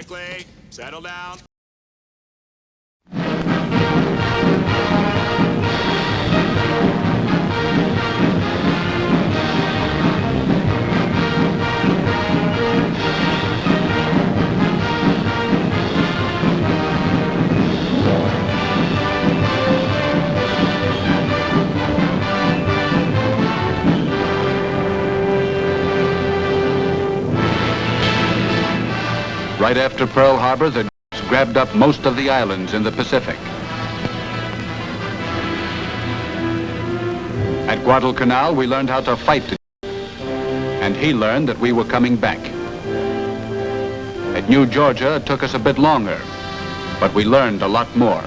quickly. Settle down. Right after Pearl Harbor, the Japs grabbed up most of the islands in the Pacific. At Guadalcanal, we learned how to fight the Japs, and he learned that we were coming back. At New Georgia, it took us a bit longer, but we learned a lot more.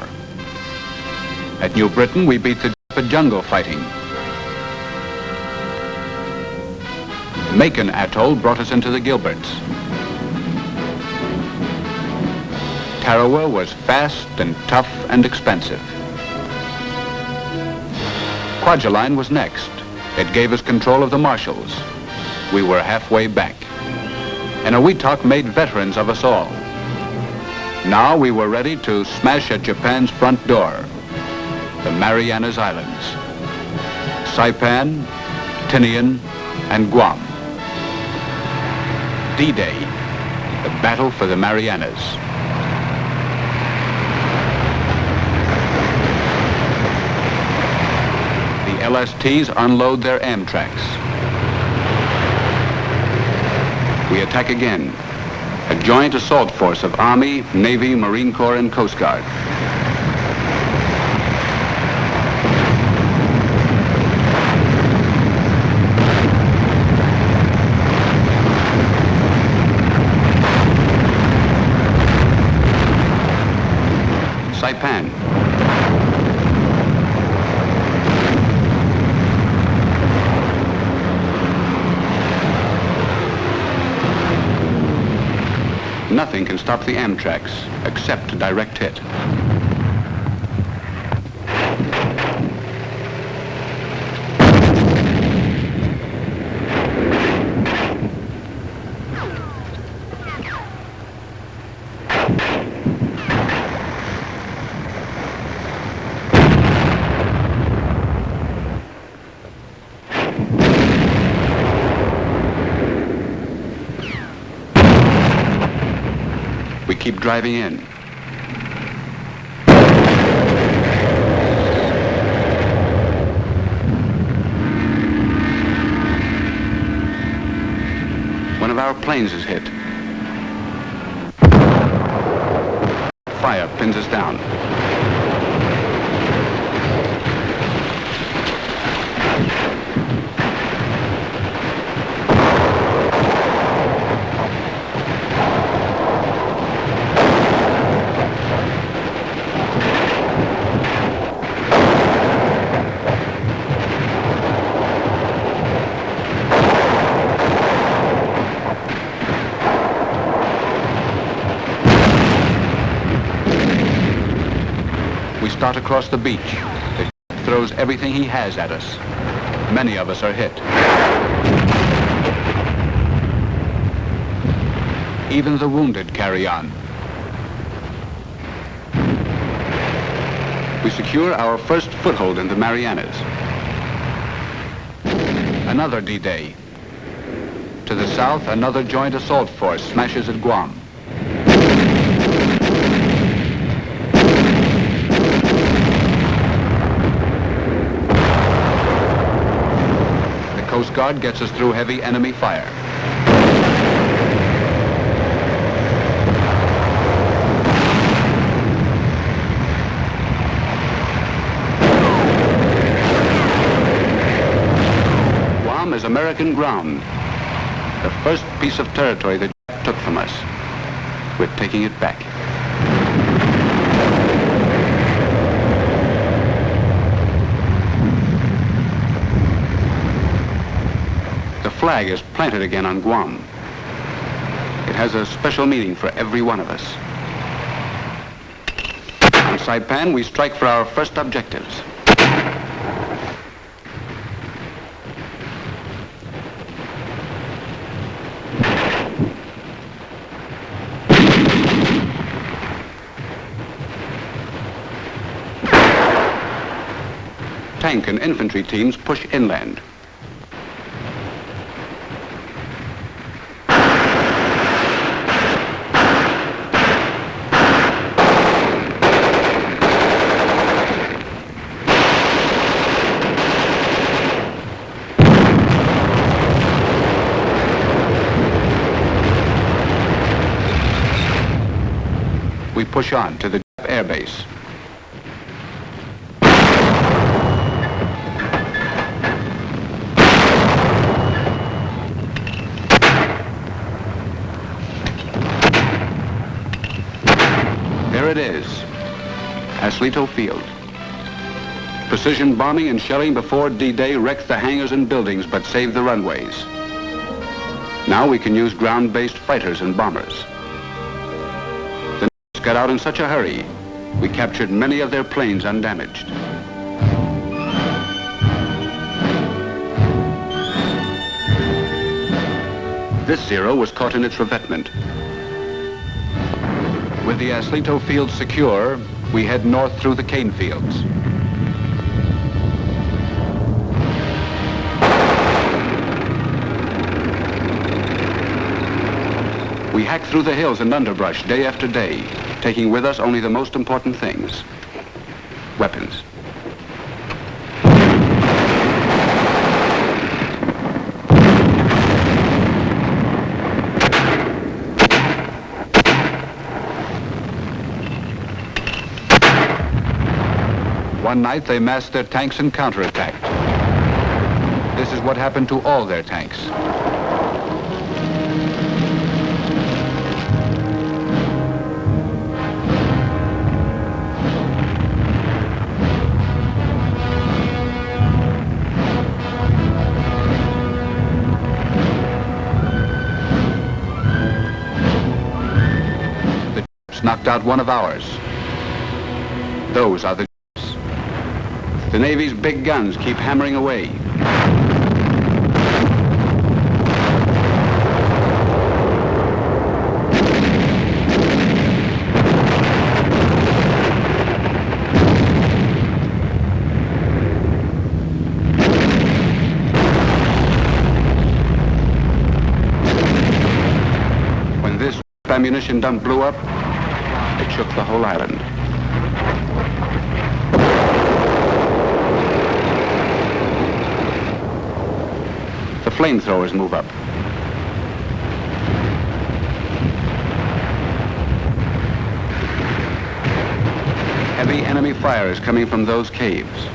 At New Britain, we beat the Japs at jungle fighting. Macon Atoll brought us into the Gilberts. Tarawa was fast and tough and expensive. Kwajalein was next. It gave us control of the Marshalls. We were halfway back. And Eniwetok made veterans of us all. Now we were ready to smash at Japan's front door, the Marianas Islands, Saipan, Tinian, and Guam. D-Day, the battle for the Marianas. LSTs unload their Amtraks. We attack again. A joint assault force of Army, Navy, Marine Corps, and Coast Guard. Saipan. Nothing can stop the Amtraks except a direct hit. We keep driving in. One of our planes is hit. Fire pins us down. Start across the beach. It throws everything he has at us. Many of us are hit. Even the wounded carry on. We secure our first foothold in the Marianas. Another D-Day. To the south, another joint assault force smashes at Guam. Coast Guard gets us through heavy enemy fire. Guam is American ground. The first piece of territory the Japs took from us. We're taking it back. The flag is planted again on Guam. It has a special meaning for every one of us. On Saipan, we strike for our first objectives. Tank and infantry teams push inland. We push on to the air base. There it is, Aslito Field. Precision bombing and shelling before D-Day wrecked the hangars and buildings but saved the runways. Now we can use ground-based fighters and bombers. Got out in such a hurry, we captured many of their planes undamaged. This Zero was caught in its revetment. With the Aslito Field secure, we head north through the cane fields. We hack through the hills and underbrush day after day, taking with us only the most important things: weapons. One night they massed their tanks and counterattacked. This is what happened to all their tanks. Knocked out one of ours. Those are the Japs. The Navy's big guns keep hammering away. When this ammunition dump blew up, it shook the whole island. The flamethrowers move up. Heavy enemy fire is coming from those caves.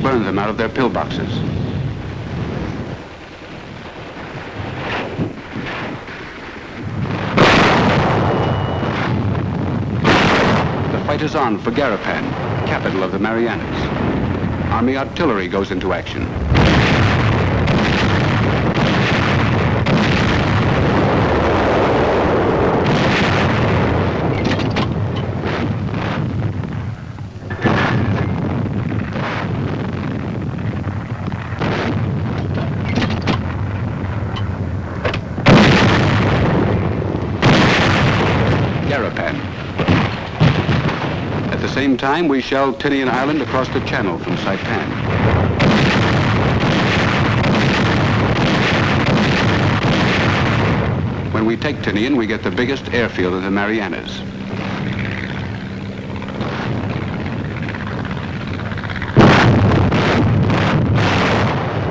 Burn them out of their pillboxes. The fight is on for Garapan, capital of the Marianas. Army artillery goes into action. Garapan. At the same time, we shelled Tinian Island across the channel from Saipan. When we take Tinian, we get the biggest airfield of the Marianas.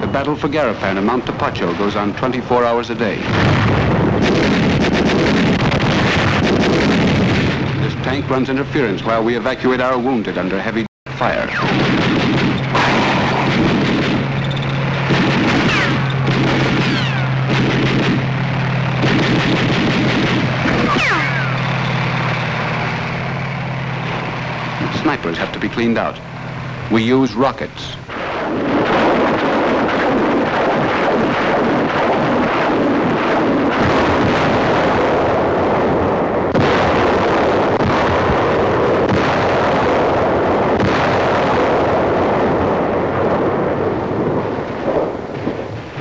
The battle for Garapan and Mount Tapacho goes on 24 hours a day. Tank runs interference while we evacuate our wounded under heavy fire. Snipers have to be cleaned out. We use rockets.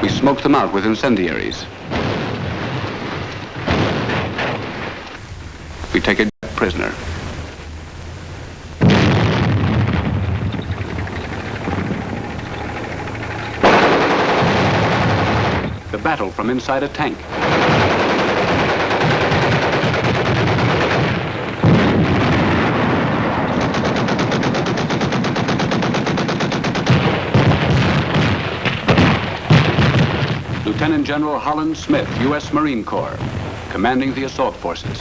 We smoked them out with incendiaries. We take a prisoner. The battle from inside a tank. Lieutenant General Holland Smith, U.S. Marine Corps, commanding the assault forces.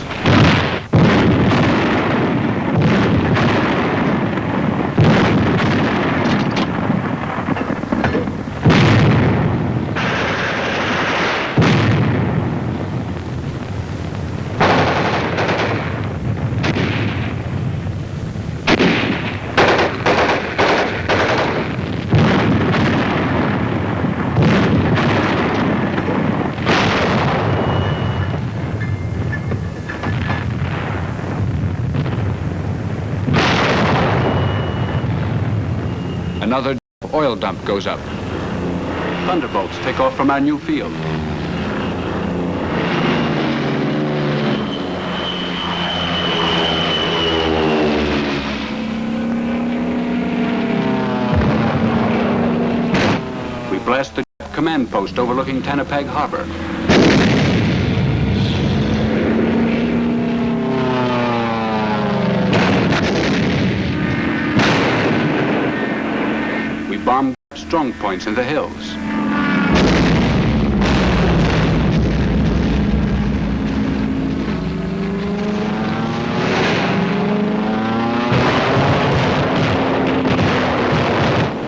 Another oil dump goes up. Thunderbolts take off from our new field. We blast the command post overlooking Tanapag Harbor. Bomb strong points in the hills.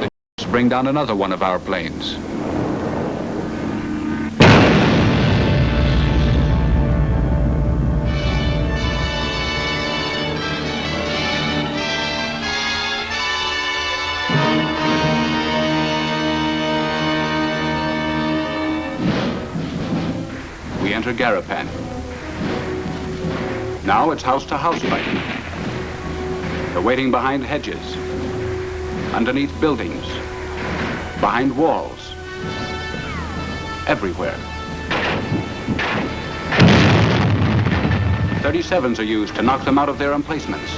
The Japs bring down another one of our planes. We enter Garapan. Now it's house-to-house fighting. They're waiting behind hedges, underneath buildings, behind walls, everywhere. 37s are used to knock them out of their emplacements.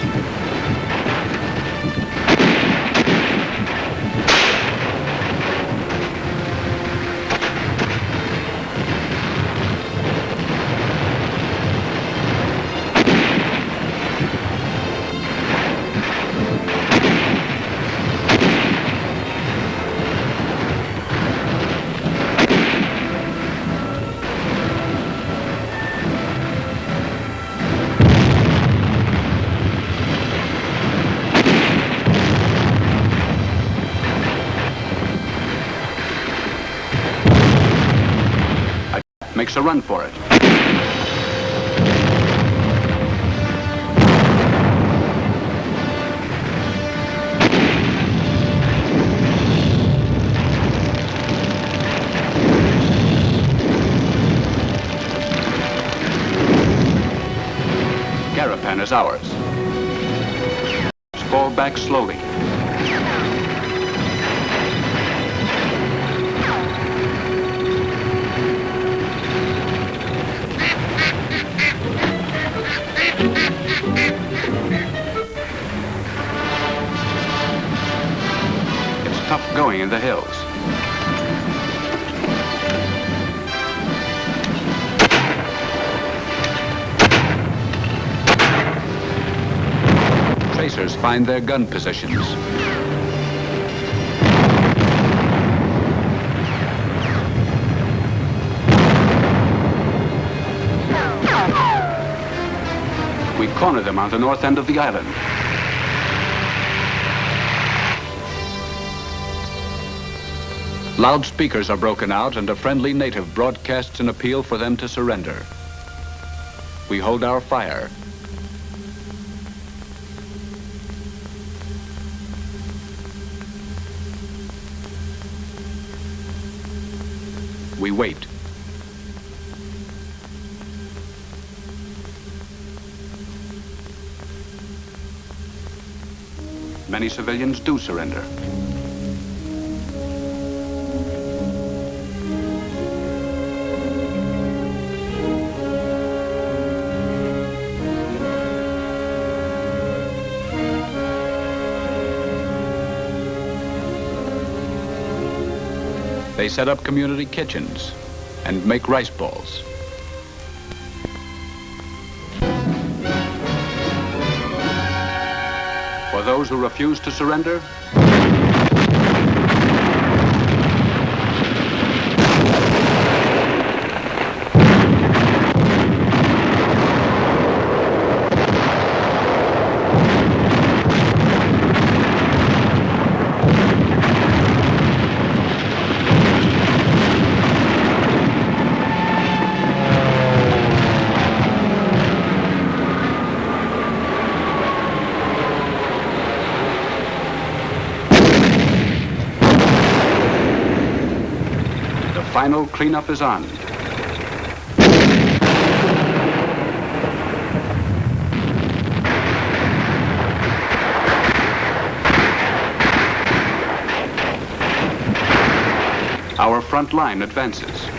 Makes a run for it. Garapan is ours. Fall back slowly. Tough going in the hills. Tracers find their gun positions. We corner them on the north end of the island. Loudspeakers are broken out and a friendly native broadcasts an appeal for them to surrender. We hold our fire. We wait. Many civilians do surrender. They set up community kitchens and make rice balls. For those who refuse to surrender, final cleanup is on. Our front line advances.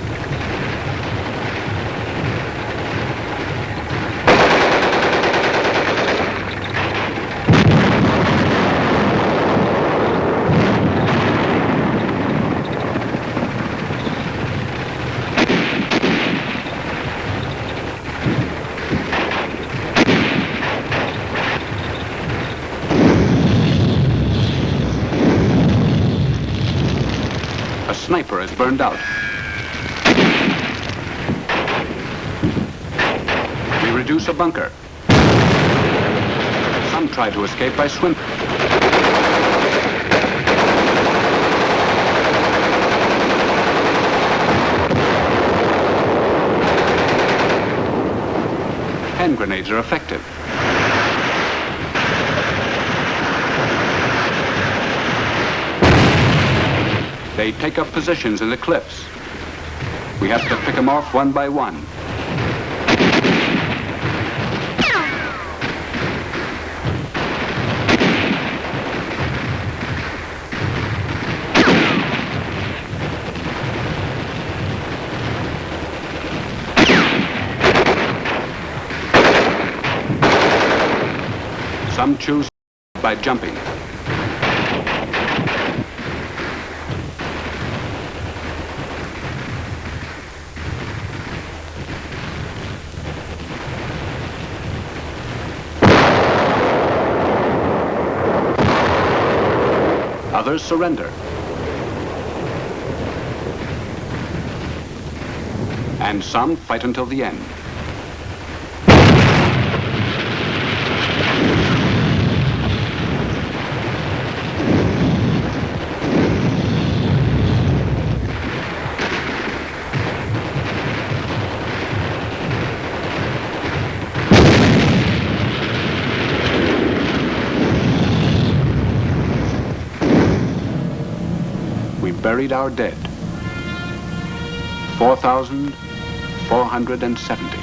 Sniper is burned out. We reduce a bunker. Some try to escape by swim. Hand grenades are effective. They take up positions in the cliffs. We have to pick them off one by one. Some choose by jumping. Others surrender. And some fight until the end. Buried our dead, 4,470.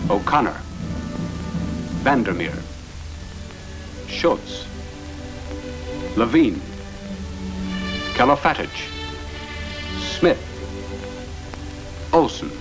O'Connor, Vandermeer, Schultz, Levine, Kalafatich, Smith, Olson.